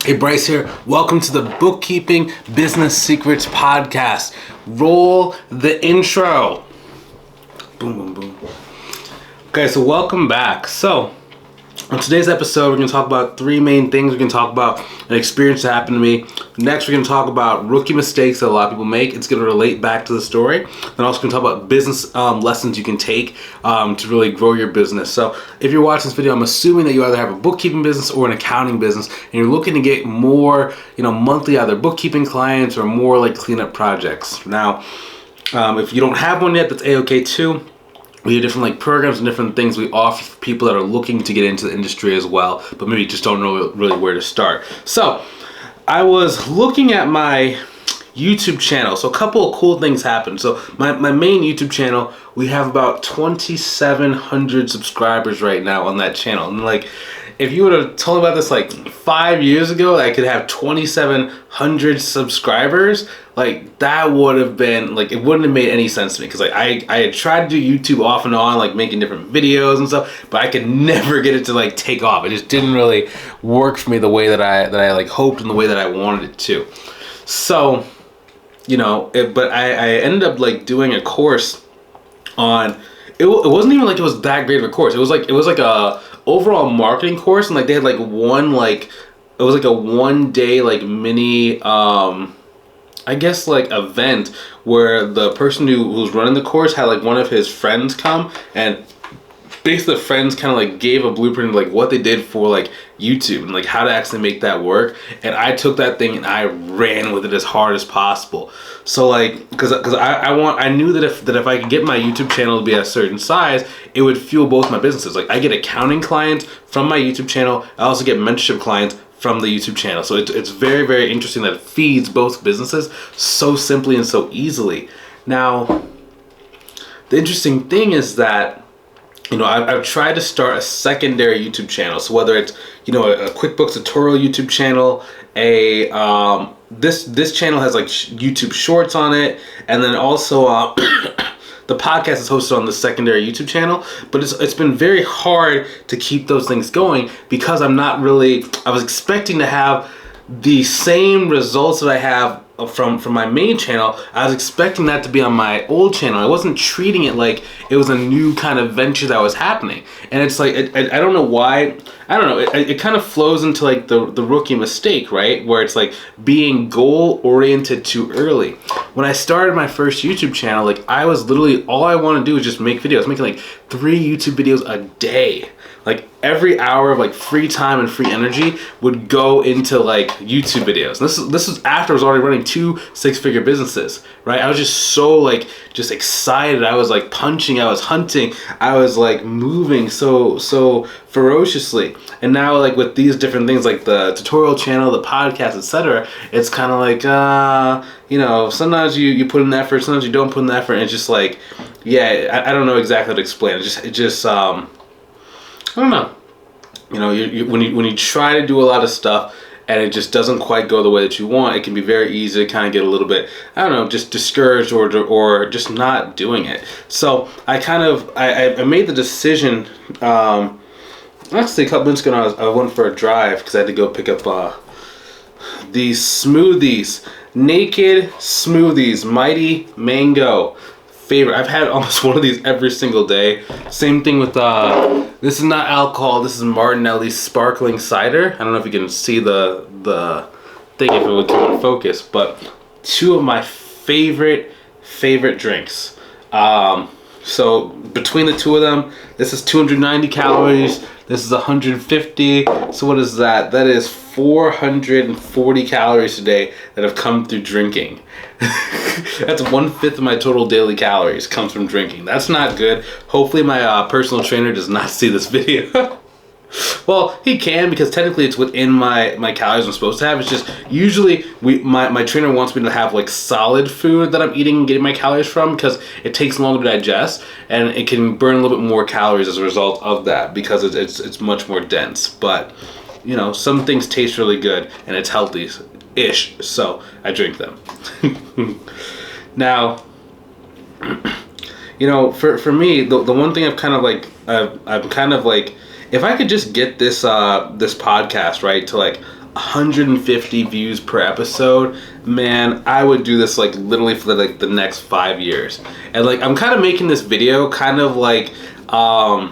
Hey, Bryce here. Welcome to the Bookkeeping Business Secrets Podcast. Roll the intro. Boom, boom, boom. Okay, so welcome back. So, on today's episode, we're going to talk about three main things. We're going to talk about an experience that happened to me. Next, we're going to talk about rookie mistakes that a lot of people make. It's going to relate back to the story. Then also going to talk about business lessons you can take to really grow your business. So if you're watching this video, I'm assuming that you either have a bookkeeping business or an accounting business, and you're looking to get more, monthly either bookkeeping clients or more like cleanup projects. Now, if you don't have one yet, that's A-okay too. We have different programs and different things we offer for people that are looking to get into the industry as well, but maybe just don't know really where to start. So I was looking at my YouTube channel. So a couple of cool things happened. So my main YouTube channel, we have about 2,700 subscribers right now on that channel. And if you would have told me about this 5 years ago, I could have 2,700 subscribers, that would have been it wouldn't have made any sense to me, because I had tried to do YouTube off and on, making different videos and stuff, but I could never get it to take off. It just didn't really work for me the way that I hoped and the way that I wanted it to. So, but I ended up doing a course on it wasn't even it was that great of a course. It was like a overall marketing course, and they had one it was a 1 day mini event where the person who was running the course had one of his friends come, and basically the friends kind of gave a blueprint of what they did for YouTube and how to actually make that work. And I took that thing and I ran with it as hard as possible. So because I knew that if I could get my YouTube channel to be at a certain size, it would fuel both my businesses. I get accounting clients from my YouTube channel. I also get mentorship clients from the YouTube channel. So it's very, very interesting that it feeds both businesses so simply and so easily. Now, the interesting thing is that I've tried to start a secondary YouTube channel. So whether it's, a QuickBooks tutorial YouTube channel, this channel has YouTube Shorts on it, and then also the podcast is hosted on the secondary YouTube channel. But it's been very hard to keep those things going because I was expecting to have the same results that I have from my main channel. I was expecting that to be on my old channel. I wasn't treating it like it was a new kind of venture that was happening. And it's I don't know why. I don't know. It kind of flows into the rookie mistake, right? Where it's being goal oriented too early. When I started my first YouTube channel, I was literally, all I want to do is just make videos. I was making 3 YouTube videos a day. Every hour of free time and free energy would go into YouTube videos. This was after I was already running 2 6-figure businesses, right? I was just so just excited. I was punching, I was hunting, I was moving so ferociously. And now with these different things the tutorial channel, the podcast, etc., it's kind of sometimes you put in the effort, sometimes you don't put in the effort, and it's just I don't know exactly how to explain it. It just I don't know. When you try to do a lot of stuff and it just doesn't quite go the way that you want, it can be very easy to kind of get a little bit, just discouraged or just not doing it. So I made the decision. Actually, a couple minutes ago, I went for a drive because I had to go pick up these smoothies, Naked Smoothies, Mighty Mango. Favorite. I've had almost one of these every single day. Same thing with this is not alcohol, this is Martinelli's sparkling cider. I don't know if you can see the thing if it would come in focus, but 2 of my favorite drinks. So between the 2 of them, this is 290 calories, this is 150. So what is that? That is 440 calories a day that have come through drinking. That's 1/5 of my total daily calories comes from drinking. That's not good. Hopefully my personal trainer does not see this video. Well, he can, because technically it's within my calories I'm supposed to have. It's just usually my trainer wants me to have solid food that I'm eating and getting my calories from, because it takes longer to digest and it can burn a little bit more calories as a result of that, because it's much more dense. But some things taste really good and it's healthy-ish, so I drink them. Now, for me, the one thing I've kind of if I could just get this this podcast, right, to like 150 views per episode, man, I would do this like literally for like the next 5 years. And like I'm kind of making this video kind of like I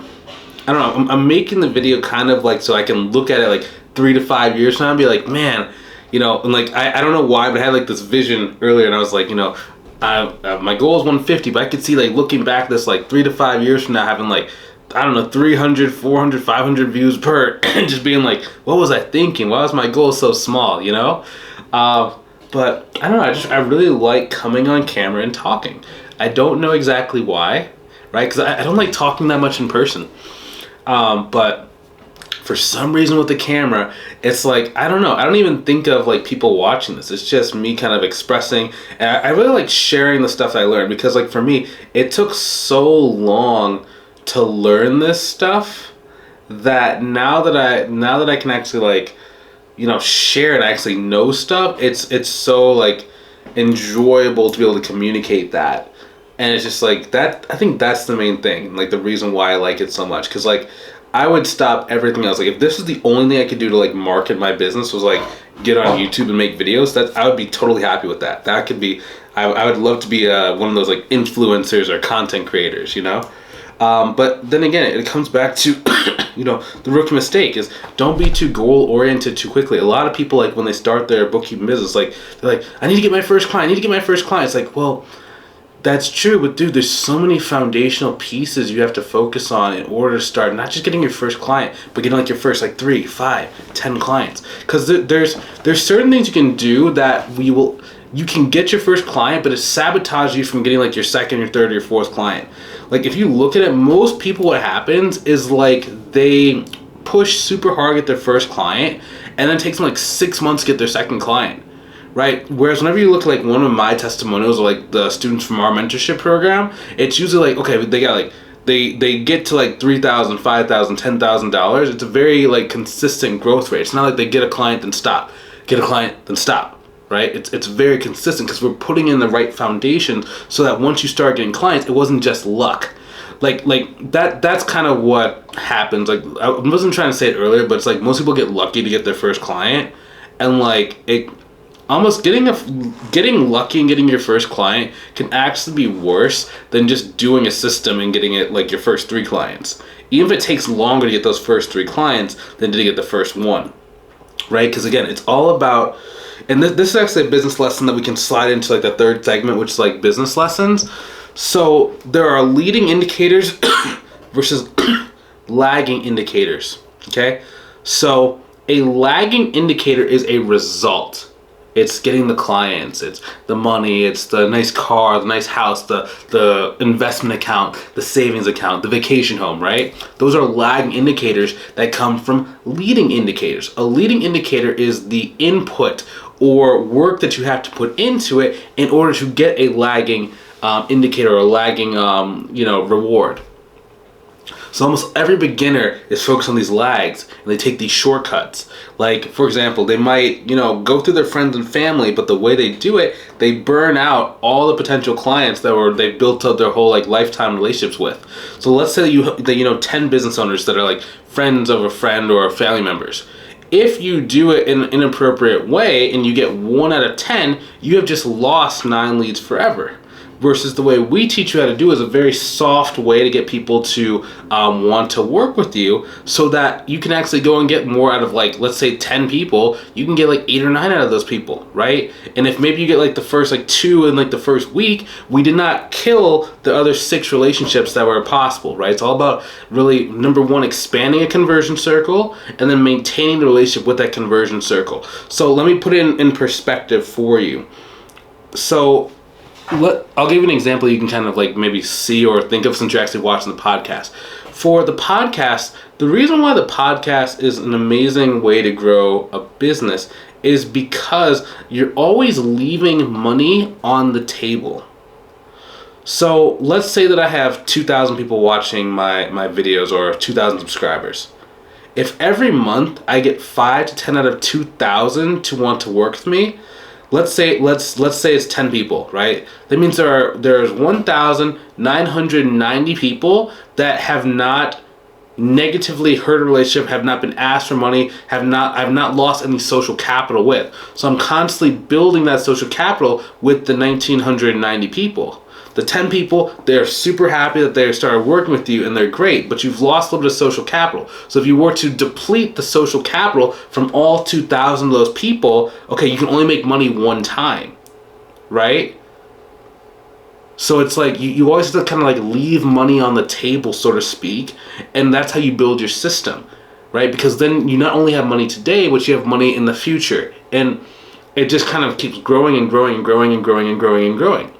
don't know, I'm making the video kind of like so I can look at it like 3 to 5 years from now and be like, man, you know, and like I don't know why, but I had like this vision earlier, and I was like, you know, my goal is 150, but I could see like looking back this like 3 to 5 years from now having like, I don't know, 300, 400, 500 views per, and just being like, what was I thinking? Why was my goal so small, you know? But I don't know, I really like coming on camera and talking. I don't know exactly why, right? Because I don't like talking that much in person. But for some reason with the camera, it's like, I don't know, I don't even think of like people watching this. It's just me kind of expressing, and I really like sharing the stuff that I learned, because like for me, it took so long to learn this stuff that now that I can actually like, you know, share and actually know stuff, it's so like enjoyable to be able to communicate that. And it's just like that, I think that's the main thing, like the reason why I like it so much. Because like I would stop everything else. Like if this was the only thing I could do to like market my business was like get on YouTube and make videos, that I would be totally happy with that. That could be, I would love to be one of those like influencers or content creators, you know? But then again, it comes back to, you know, the rookie mistake is don't be too goal oriented too quickly. A lot of people, like when they start their bookkeeping business, like they're like, I need to get my first client. It's like, well, that's true, but dude, there's so many foundational pieces you have to focus on in order to start, not just getting your first client, but getting like your first like 3, 5, 10 clients. Because there's certain things you can do that you can get your first client, but it sabotages you from getting like your second, your third, or your fourth client. Like if you look at it, most people, what happens is like they push super hard to get their first client, and then it takes them like 6 months to get their second client. Right? Whereas whenever you look at like one of my testimonials or like the students from our mentorship program, it's usually like, okay, they got like, they get to like $3,000, $5,000, $10,000. It's a very like consistent growth rate. It's not like they get a client then stop, get a client then stop, right? It's very consistent because we're putting in the right foundation so that once you start getting clients, it wasn't just luck. Like that's kind of what happens. Like I wasn't trying to say it earlier, but it's like most people get lucky to get their first client, and like it. Almost getting lucky and getting your first client can actually be worse than just doing a system and getting it like your first 3 clients. Even if it takes longer to get those first 3 clients than to get the first one, right? Because again, it's all about, and this is actually a business lesson that we can slide into like the third segment, which is like business lessons. So there are leading indicators versus lagging indicators. Okay, so a lagging indicator is a result. It's getting the clients, it's the money, it's the nice car, the nice house, the investment account, the savings account, the vacation home, right? Those are lagging indicators that come from leading indicators. A leading indicator is the input or work that you have to put into it in order to get a lagging indicator or lagging reward. So almost every beginner is focused on these lags, and they take these shortcuts. Like, for example, they might, go through their friends and family, but the way they do it, they burn out all the potential clients that they built up their whole lifetime relationships with. So let's say that you know 10 business owners that are like friends of a friend or family members. If you do it in an inappropriate way and you get 1 out of 10, you have just lost 9 leads forever. Versus the way we teach you how to do is a very soft way to get people to want to work with you, so that you can actually go and get more out of, let's say 10 people, you can get 8 or 9 out of those people, right? And if maybe you get the first 2 in the first week, we did not kill the other 6 relationships that were possible, right? It's all about really, number 1, expanding a conversion circle, and then maintaining the relationship with that conversion circle. So let me put it in perspective for you. So I'll give you an example you can kind of maybe see or think of since you're actually watching the podcast. For the podcast, the reason why the podcast is an amazing way to grow a business is because you're always leaving money on the table. So let's say that I have 2,000 people watching my videos or 2,000 subscribers. If every month I get 5 to 10 out of 2,000 to want to work with me, let's say it's 10 people, right? That means there's 1,990 people that have not negatively hurt a relationship, have not been asked for money, I've not lost any social capital with. So I'm constantly building that social capital with the 1,990 people. The 10 people, they're super happy that they started working with you and they're great, but you've lost a little bit of social capital. So if you were to deplete the social capital from all 2,000 of those people, okay, you can only make money one time, right? So it's like you always have to kind of like leave money on the table, so to speak, and that's how you build your system, right? Because then you not only have money today, but you have money in the future, and it just kind of keeps growing and growing and growing and growing and growing and growing.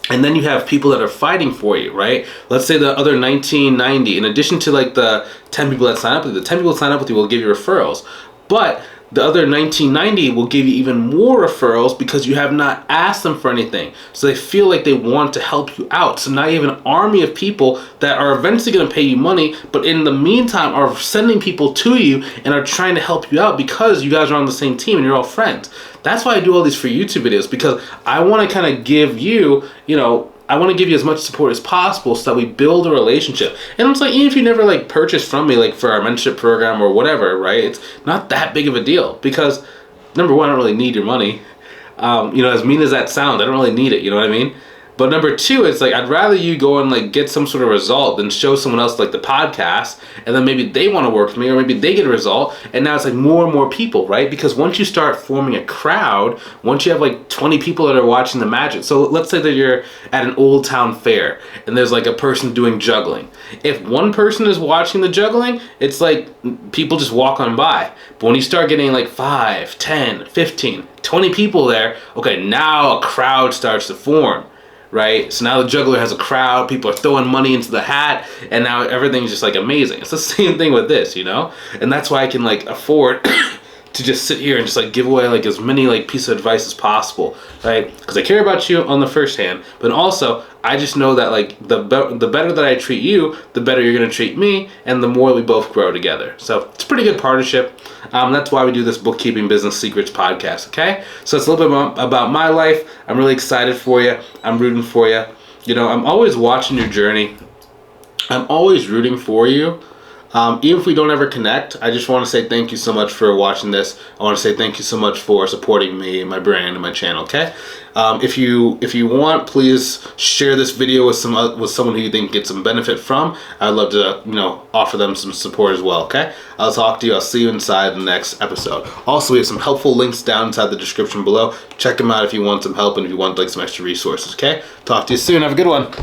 And then you have people that are fighting for you, right? Let's say the other 1990, in addition to like the 10 people that sign up with you, the 10 people that sign up with you will give you referrals. But the other 1990 will give you even more referrals because you have not asked them for anything. So they feel like they want to help you out. So now you have an army of people that are eventually going to pay you money, but in the meantime are sending people to you and are trying to help you out because you guys are on the same team and you're all friends. That's why I do all these free YouTube videos, because I want to kind of give you, I want to give you as much support as possible so that we build a relationship. And it's like, even if you never like purchase from me, like for our mentorship program or whatever, right? It's not that big of a deal because number one, I don't really need your money. As mean as that sounds, I don't really need it. You know what I mean? But number two, it's like, I'd rather you go and like get some sort of result than show someone else like the podcast, and then maybe they want to work with me, or maybe they get a result, and now it's like more and more people, right? Because once you start forming a crowd, once you have like 20 people that are watching the magic, so let's say that you're at an old town fair, and there's like a person doing juggling. If one person is watching the juggling, it's like people just walk on by. But when you start getting like 5, 10, 15, 20 people there, okay, now a crowd starts to form. Right? So now the juggler has a crowd, people are throwing money into the hat, and now everything's just like amazing. It's the same thing with this, And that's why I can like afford to just sit here and just like give away like as many like pieces of advice as possible, right? Because I care about you on the first hand, but also I just know that like the better that I treat you, the better you're gonna treat me, and the more we both grow together. So it's a pretty good partnership. That's why we do this Bookkeeping Business Secrets podcast. Okay, so it's a little bit about my life. I'm really excited for you. I'm rooting for you. I'm always watching your journey. I'm always rooting for you. Even if we don't ever connect, I just want to say thank you so much for watching this. I want to say thank you so much for supporting me and my brand and my channel, okay? If you want, please share this video with someone who you think gets some benefit from. I'd love to, offer them some support as well, okay? I'll talk to you. I'll see you inside the next episode. Also, we have some helpful links down inside the description below. Check them out if you want some help and if you want like some extra resources, okay? Talk to you soon. Have a good one.